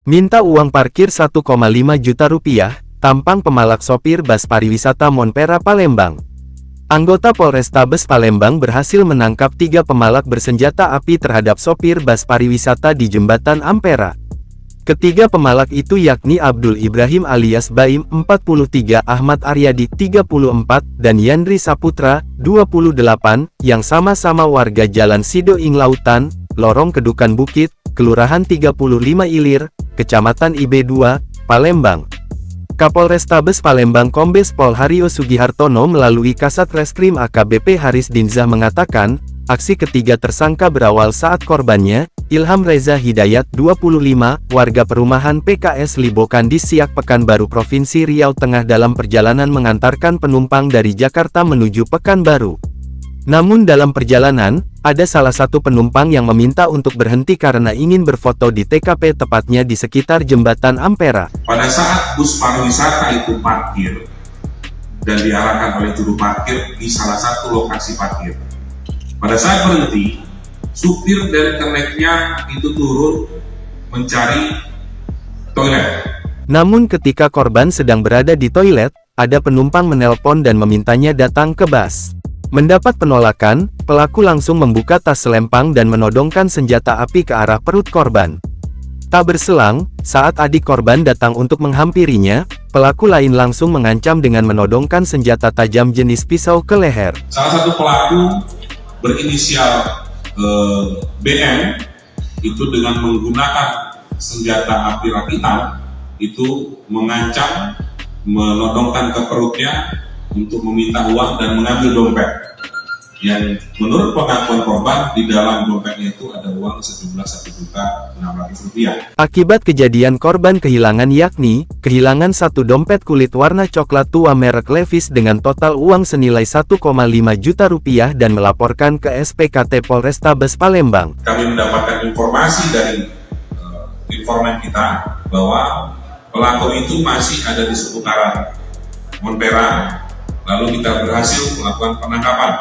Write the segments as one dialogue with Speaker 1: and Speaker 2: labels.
Speaker 1: Minta uang parkir 1,5 juta rupiah, tampang pemalak sopir bus pariwisata Monpera Palembang. Anggota Polrestabes Palembang berhasil menangkap 3 pemalak bersenjata api terhadap sopir bus pariwisata di Jembatan Ampera. Ketiga pemalak itu yakni Abdul Ibrahim alias Baim, 43, Ahmad Aryadi, 34, dan Yandri Saputra, 28, yang sama-sama warga Jalan Sido Ing Lautan, Lorong Kedukan Bukit, Kelurahan 35 Ilir, Kecamatan IB2, Palembang. Kapolrestabes Palembang Kombes Pol Haryo Sugihartono melalui Kasat Reskrim AKBP Haris Dinzah mengatakan, aksi ketiga tersangka berawal saat korbannya, Ilham Reza Hidayat, 25, warga perumahan PKS Libokandis Siak Pekanbaru Provinsi Riau Tengah dalam perjalanan mengantarkan penumpang dari Jakarta menuju Pekanbaru. Namun dalam perjalanan, ada salah satu penumpang yang meminta untuk berhenti karena ingin berfoto di TKP tepatnya di sekitar Jembatan Ampera.
Speaker 2: Pada saat bus pariwisata itu parkir dan diarahkan oleh juru parkir di salah satu lokasi parkir. Pada saat berhenti, supir dan keneknya itu turun mencari toilet.
Speaker 1: Namun ketika korban sedang berada di toilet, ada penumpang menelpon dan memintanya datang ke bus. Mendapat penolakan, pelaku langsung membuka tas selempang dan menodongkan senjata api ke arah perut korban. Tak berselang, saat adik korban datang untuk menghampirinya, pelaku lain langsung mengancam dengan menodongkan senjata tajam jenis pisau ke leher.
Speaker 2: Salah satu pelaku berinisial BM itu dengan menggunakan senjata api rakitan itu mengancam, menodongkan ke perutnya untuk meminta uang dan mengambil dompet. Yang menurut pengakuan korban, di dalam dompetnya itu ada uang sejumlah Rp1.600.000.
Speaker 1: Akibat kejadian korban kehilangan yakni, kehilangan satu dompet kulit warna coklat tua merek Levi's dengan total uang senilai 1,5 juta rupiah dan melaporkan ke SPKT Polrestabes Palembang.
Speaker 2: Kami mendapatkan informasi dari informan kita bahwa pelaku itu masih ada di seputaran Monpera. Lalu kita berhasil melakukan penangkapan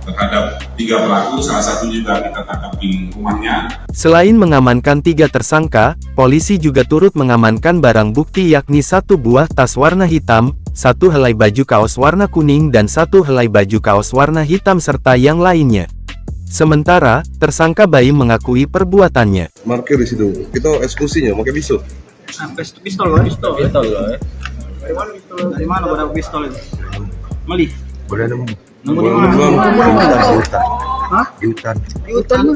Speaker 2: terhadap 3 pelaku, salah satu juga kita tangkap di rumahnya.
Speaker 1: Selain mengamankan 3 tersangka, polisi juga turut mengamankan barang bukti yakni 1 buah tas warna hitam, 1 helai baju kaos warna kuning dan 1 helai baju kaos warna hitam serta yang lainnya. Sementara, tersangka Baim mengakui perbuatannya.
Speaker 3: Markir di situ, kita eksekusinya pakai pisau.
Speaker 4: Pistol. Dari mana barang pistol itu? Mali.
Speaker 3: Boleh ada mana?
Speaker 4: Nemu di mana? Hah?
Speaker 3: Di hutan.
Speaker 4: Di hutan.